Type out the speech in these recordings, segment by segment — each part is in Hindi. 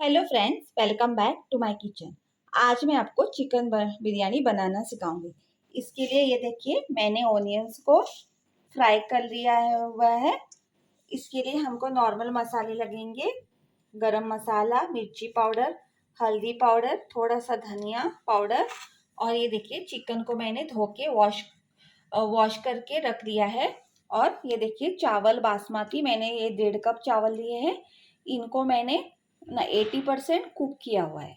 Hello friends, welcome back to my kitchen. आज मैं आपको चिकन बिरयानी बनाना सिखाऊंगी। इसके लिए ये देखिए, मैंने ऑनियंस को फ्राई कर लिया हुआ है। इसके लिए हमको नॉर्मल मसाले लगेंगे। गरम मसाला, मिर्ची पाउडर, हल्दी पाउडर, थोड़ा सा धनिया पाउडर। और ये देखिए, चिकन को मैंने धो के वॉश करके रख लिया है। और ये देखिए, चावल बासमती मैंने ये 1.5 कप चावल लिए हैं। इनको मैंने 80% कुक किया हुआ है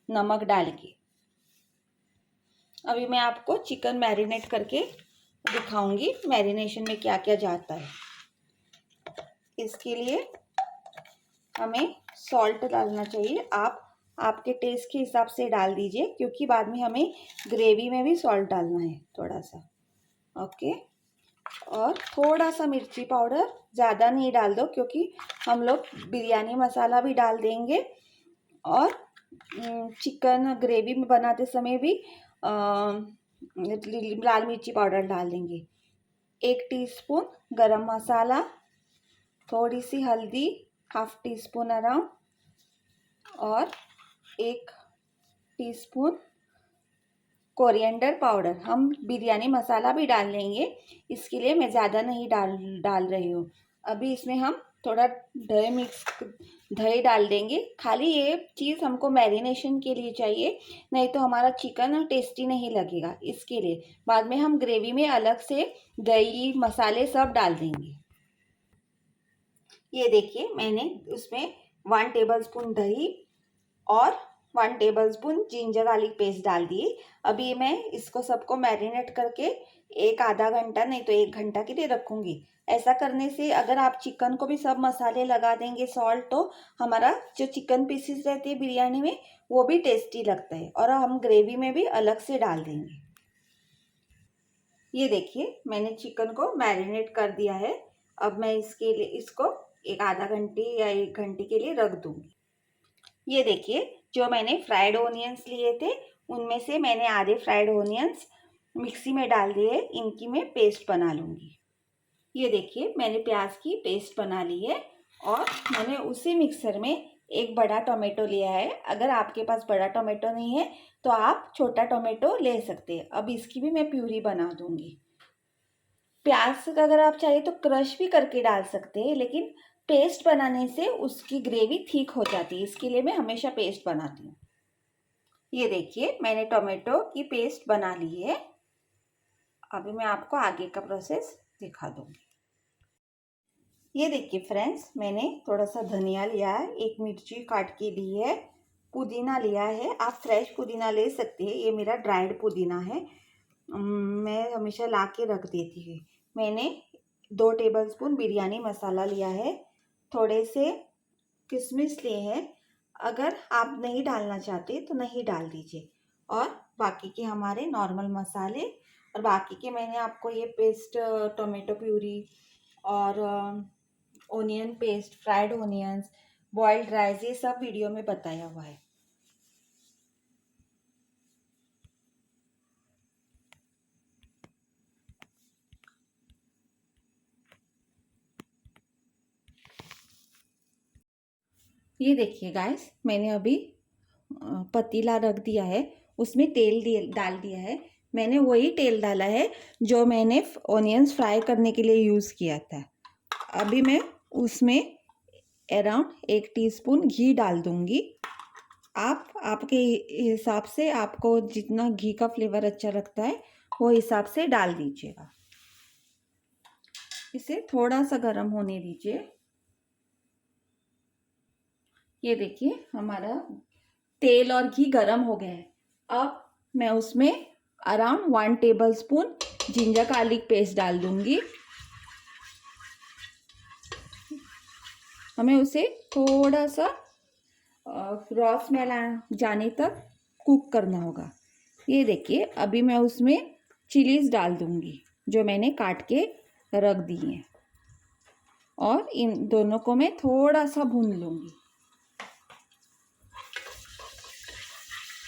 नमक डाल के। अभी मैं आपको चिकन मैरिनेट करके दिखाऊंगी मैरिनेशन में क्या क्या जाता है। इसके लिए हमें सॉल्ट डालना चाहिए। आप आपके टेस्ट के हिसाब से डाल दीजिए, क्योंकि बाद में हमें ग्रेवी में भी सॉल्ट डालना है थोड़ा सा। ओके। और थोड़ा सा मिर्ची पाउडर, ज़्यादा नहीं डाल दो, क्योंकि हम लोग बिरयानी मसाला भी डाल देंगे। और चिकन ग्रेवी में बनाते समय भी लाल मिर्ची पाउडर डाल देंगे। 1 टीस्पून गरम मसाला, थोड़ी सी हल्दी, हाफ टी स्पून अराउंड, और 1 टीस्पून कोरिएंडर पाउडर। हम बिरयानी मसाला भी डाल लेंगे, इसके लिए मैं ज़्यादा नहीं डाल रही हूँ। अभी इसमें हम थोड़ा दही डाल देंगे। खाली ये चीज़ हमको मैरिनेशन के लिए चाहिए, नहीं तो हमारा चिकन टेस्टी नहीं लगेगा। इसके लिए बाद में हम ग्रेवी में अलग से दही मसाले सब डाल देंगे। ये देखिए, मैंने उसमें 1 टेबलस्पून दही और 1 टेबलस्पून जिंजर गार्लिक पेस्ट डाल दिए। अभी मैं इसको सबको मैरिनेट करके आधा घंटा नहीं तो 1 घंटा के लिए रखूंगी। ऐसा करने से अगर आप चिकन को भी सब मसाले लगा देंगे सॉल्ट, तो हमारा जो चिकन पीसेस रहती है बिरयानी में, वो भी टेस्टी लगता है। और हम ग्रेवी में भी अलग से डाल देंगे। ये देखिए, मैंने चिकन को मैरिनेट कर दिया है। अब मैं इसको आधा घंटे या 1 घंटे के लिए रख दूंगी। ये देखिए, जो मैंने फ्राइड ओनियंस लिए थे, उनमें से मैंने आधे फ्राइड ओनियंस मिक्सी में डाल दिए। इनकी मैं पेस्ट बना लूँगी। ये देखिए, मैंने प्याज की पेस्ट बना ली है। और मैंने उसी मिक्सर में एक बड़ा टोमेटो लिया है। अगर आपके पास बड़ा टोमेटो नहीं है तो आप छोटा टोमेटो ले सकते हैं। अब इसकी भी मैं प्यूरी बना दूँगी। प्याज का अगर आप चाहिए तो क्रश भी करके डाल सकते हैं, लेकिन पेस्ट बनाने से उसकी ग्रेवी ठीक हो जाती है। इसके लिए मैं हमेशा पेस्ट बनाती हूँ। ये देखिए, मैंने टोमेटो की पेस्ट बना ली है। अभी मैं आपको आगे का प्रोसेस दिखा दूँगी। ये देखिए फ्रेंड्स, मैंने थोड़ा सा धनिया लिया है, 1 मिर्ची काट के ली है, पुदीना लिया है। आप फ्रेश पुदीना ले सकते हैं, ये मेरा ड्राइड पुदीना है। मैं हमेशा ला के रख देती हूँ। मैंने 2 टेबलस्पून बिरयानी मसाला लिया है, थोड़े से किशमिश लिए हैं। अगर आप नहीं डालना चाहते तो नहीं डाल दीजिए। और बाकी के हमारे नॉर्मल मसाले, और बाकी के मैंने आपको ये पेस्ट, टोमेटो प्यूरी और onion paste, fried onions, boiled rice, ये सब वीडियो में बताया हुआ है। ये देखिए गाइस, मैंने अभी पतीला रख दिया है, उसमें तेल डाल दिया है। मैंने वही तेल डाला है जो मैंने ऑनियंस फ्राई करने के लिए यूज़ किया था। अभी मैं उसमें अराउंड 1 टीस्पून घी डाल दूंगी। आप आपके हिसाब से, आपको जितना घी का फ्लेवर अच्छा लगता है वो हिसाब से डाल दीजिएगा। इसे थोड़ा सा गर्म होने दीजिए। ये देखिए, हमारा तेल और घी गर्म हो गया है। अब मैं उसमें around 1 tablespoon ginger garlic paste डाल दूंगी। हमें उसे थोड़ा सा रॉ स्मेल जाने तक कुक करना होगा। ये देखिए, अभी मैं उसमें चिलीज डाल दूंगी जो मैंने काट के रख दी हैं, और इन दोनों को मैं थोड़ा सा भून लूँगी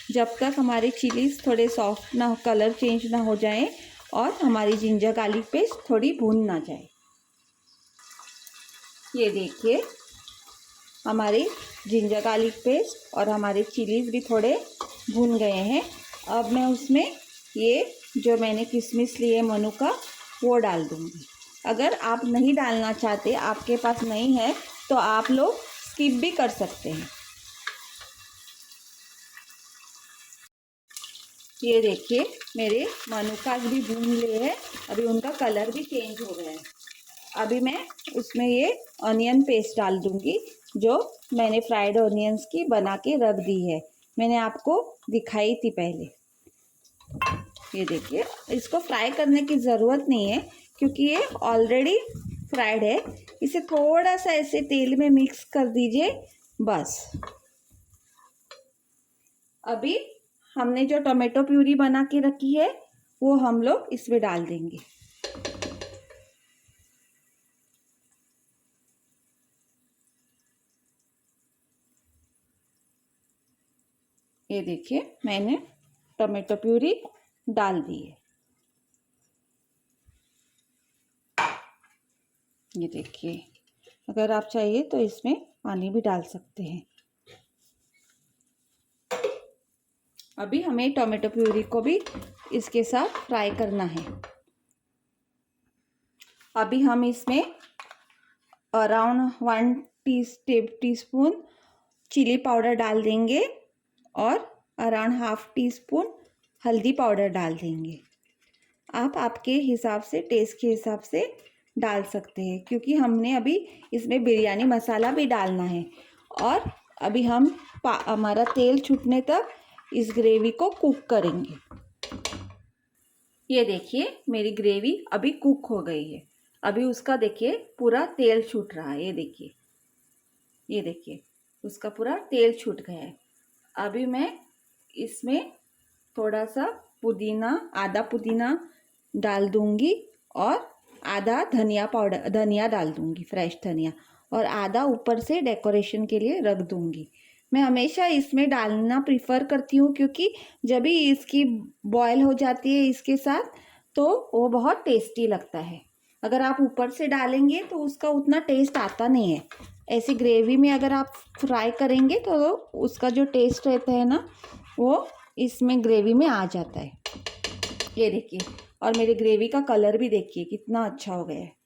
जब तक हमारे चिलीज थोड़े सॉफ्ट ना, कलर चेंज ना हो जाए और हमारी जिंजर गार्लिक पेस्ट थोड़ी भून ना जाए। ये देखिए, हमारी जिंजर गार्लिक पेस्ट और हमारे चिलीज़ भी थोड़े भून गए हैं। अब मैं उसमें ये जो मैंने किशमिश लिए मनुका वो डाल दूँगी। अगर आप नहीं डालना चाहते, आपके पास नहीं है, तो आप लोग स्किप भी कर सकते हैं। ये देखिए मेरे मनुका भी भून लिए हैं, अभी उनका कलर भी चेंज हो गया है। अभी मैं उसमें ये ऑनियन पेस्ट डाल दूंगी जो मैंने फ्राइड ऑनियंस की बना के रख दी है, मैंने आपको दिखाई थी पहले। ये देखिए, इसको फ्राई करने की ज़रूरत नहीं है क्योंकि ये ऑलरेडी फ्राइड है। इसे थोड़ा सा ऐसे तेल में मिक्स कर दीजिए बस। अभी हमने जो टोमेटो प्यूरी बना के रखी है वो हम लोग इसमें डाल देंगे। ये देखिए मैंने टोमेटो प्यूरी डाल दी है। ये देखिए, अगर आप चाहिए तो इसमें पानी भी डाल सकते हैं। अभी हमें टोमेटो प्यूरी को भी इसके साथ फ्राई करना है। अभी हम इसमें अराउंड 1 टीस्पून चिली पाउडर डाल देंगे और अराउंड हाफ टी स्पून हल्दी पाउडर डाल देंगे। आप आपके हिसाब से, टेस्ट के हिसाब से डाल सकते हैं क्योंकि हमने अभी इसमें बिरयानी मसाला भी डालना है। और अभी हम हमारा तेल छूटने तक इस ग्रेवी को कुक करेंगे। ये देखिए मेरी ग्रेवी अभी कुक हो गई है। अभी उसका देखिए पूरा तेल छूट रहा है। ये देखिए, ये देखिए उसका पूरा तेल छूट गया है। अभी मैं इसमें थोड़ा सा पुदीना, आधा पुदीना डाल दूंगी और आधा धनिया डाल दूंगी, फ्रेश धनिया, और आधा ऊपर से डेकोरेशन के लिए रख दूंगी। मैं हमेशा इसमें डालना प्रीफर करती हूँ क्योंकि जब भी इसकी बॉयल हो जाती है इसके साथ तो वो बहुत टेस्टी लगता है। अगर आप ऊपर से डालेंगे तो उसका उतना टेस्ट आता नहीं है। ऐसी ग्रेवी में अगर आप फ्राई करेंगे तो उसका जो टेस्ट रहता है ना वो इसमें ग्रेवी में आ जाता है। ये देखिए, और मेरे ग्रेवी का कलर भी देखिए कितना अच्छा हो गया है।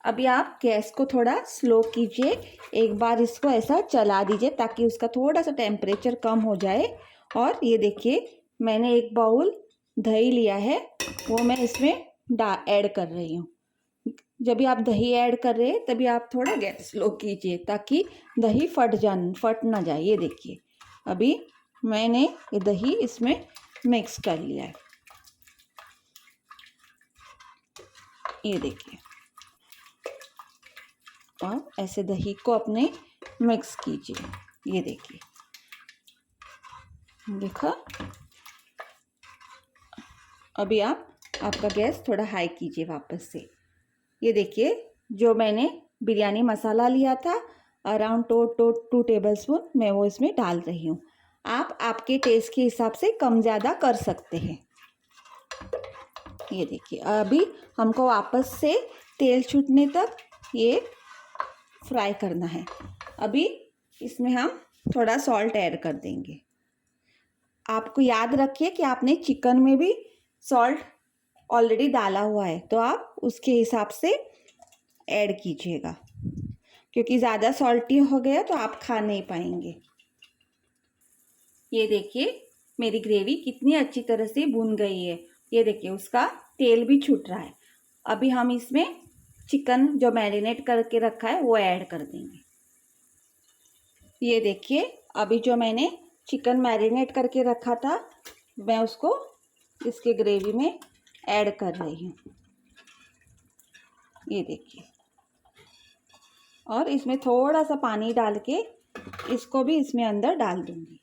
अभी आप गैस को थोड़ा स्लो कीजिए, एक बार इसको ऐसा चला दीजिए ताकि उसका थोड़ा सा टेम्परेचर कम हो जाए। और ये देखिए मैंने एक बाउल दही लिया है, वो मैं इसमें ऐड कर रही हूँ। जब भी आप दही ऐड कर रहे हैं तभी आप थोड़ा गैस स्लो कीजिए ताकि दही फट ना जाए। ये देखिए अभी मैंने ये दही इसमें मिक्स कर लिया है। ये देखिए, और ऐसे दही को अपने मिक्स कीजिए। ये देखिए, देखा। अभी आपका गैस थोड़ा हाई कीजिए वापस से। ये देखिए जो मैंने बिरयानी मसाला लिया था अराउंड 2 टेबल स्पून मैं वो इसमें डाल रही हूँ। आप आपके टेस्ट के हिसाब से कम ज़्यादा कर सकते हैं। ये देखिए अभी हमको वापस से तेल छूटने तक ये फ्राई करना है। अभी इसमें हम थोड़ा सॉल्ट ऐड कर देंगे। आपको याद रखिए कि आपने चिकन में भी सॉल्ट ऑलरेडी डाला हुआ है तो आप उसके हिसाब से ऐड कीजिएगा क्योंकि ज़्यादा सॉल्टी हो गया तो आप खा नहीं पाएंगे। ये देखिए मेरी ग्रेवी कितनी अच्छी तरह से भुन गई है। ये देखिए उसका तेल भी छूट रहा है। अभी हम इसमें चिकन जो मैरिनेट करके रखा है वो ऐड कर देंगे। ये देखिए अभी जो मैंने चिकन मैरिनेट करके रखा था मैं उसको इसके ग्रेवी में ऐड कर रही हूँ। ये देखिए, और इसमें थोड़ा सा पानी डाल के इसको भी इसमें अंदर डाल दूंगी।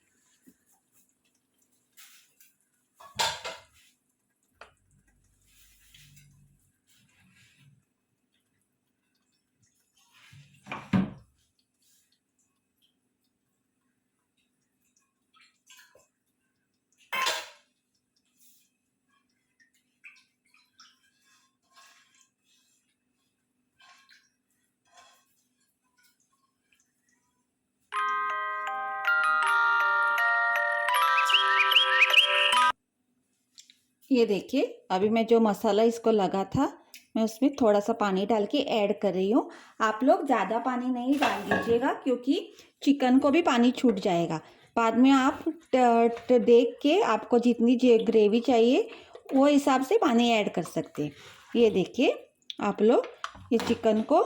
ये देखिए, अभी मैं जो मसाला इसको लगा था, मैं उसमें थोड़ा सा पानी डाल के ऐड कर रही हूँ। आप लोग ज़्यादा पानी नहीं डाल दीजिएगा क्योंकि चिकन को भी पानी छूट जाएगा। बाद में आप देख के आपको जितनी ग्रेवी चाहिए वो हिसाब से पानी ऐड कर सकते हैं। ये देखिए, आप लोग ये चिकन को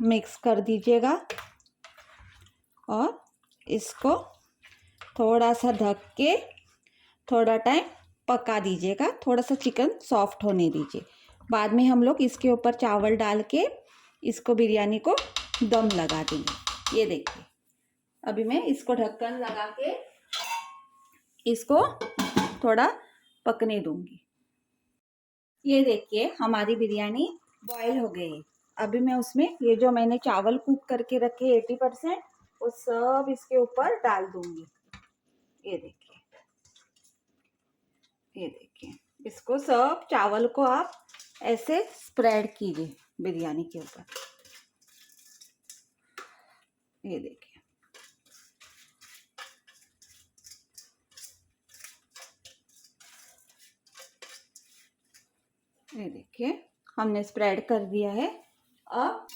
मिक्स कर दीजिएगा और इसको थोड़ा सा ढक के थोड़ा टाइम पका दीजिएगा। थोड़ा सा चिकन सॉफ्ट होने दीजिए। बाद में हम लोग इसके ऊपर चावल डाल के इसको बिरयानी को दम लगा देंगे। ये देखिए, अभी मैं इसको ढक्कन लगा के इसको थोड़ा पकने दूंगी। ये देखिए, हमारी बिरयानी बॉयल हो गई है। अभी मैं उसमें ये जो मैंने चावल कुक करके रखे 80%, वो सब इसके ऊपर डाल दूंगी। ये देखिए, ये देखिए, इसको सब चावल को आप ऐसे स्प्रेड कीजिए बिरयानी के ऊपर। ये देखिए, ये देखिए, हमने स्प्रेड कर दिया है। अब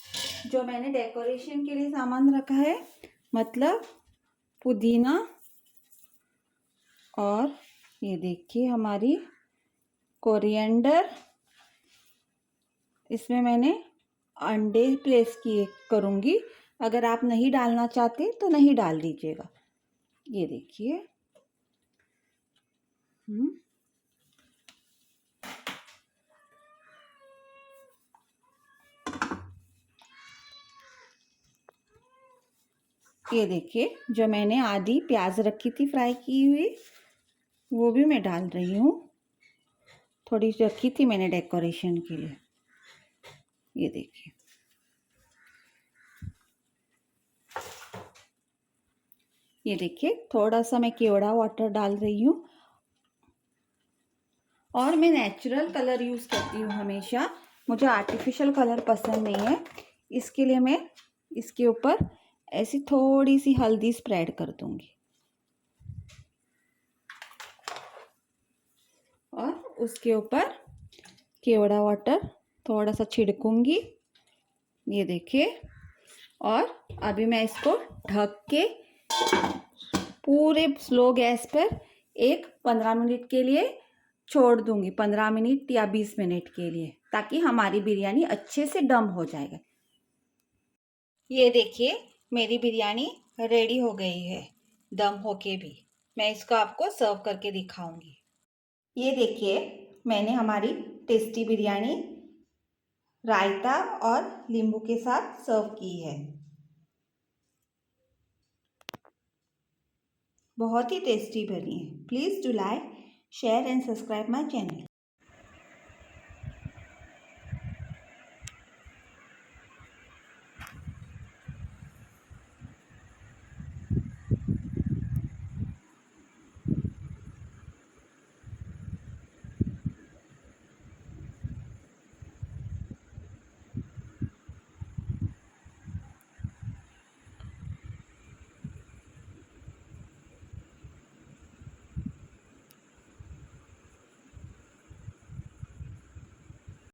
जो मैंने डेकोरेशन के लिए सामान रखा है, मतलब पुदीना, और ये देखिए हमारी कोरिएंडर, इसमें मैंने अंडे प्लेस किए करूँगी। अगर आप नहीं डालना चाहते तो नहीं डाल दीजिएगा। ये देखिए, ये देखिए, जो मैंने आधी प्याज रखी थी फ्राई की हुई, वो भी मैं डाल रही हूँ। थोड़ी रखी थी मैंने डेकोरेशन के लिए। ये देखिए, ये देखिए, थोड़ा सा मैं केवड़ा वाटर डाल रही हूँ। और मैं नेचुरल कलर यूज़ करती हूँ हमेशा, मुझे आर्टिफिशियल कलर पसंद नहीं है। इसके लिए मैं इसके ऊपर ऐसी थोड़ी सी हल्दी स्प्रेड कर दूंगी और उसके ऊपर केवड़ा वाटर थोड़ा सा छिड़कूंगी। ये देखिए, और अभी मैं इसको ढक के पूरे स्लो गैस पर 15 मिनट के लिए छोड़ दूंगी। 15 मिनट या 20 मिनट के लिए, ताकि हमारी बिरयानी अच्छे से दम हो जाएगा। ये देखिए, मेरी बिरयानी रेडी हो गई है दम होके भी। मैं इसको आपको सर्व करके दिखाऊंगी। ये देखिए, मैंने हमारी टेस्टी बिरयानी रायता और नींबू के साथ सर्व की है। बहुत ही टेस्टी बनी है। Please do like, share and subscribe my channel.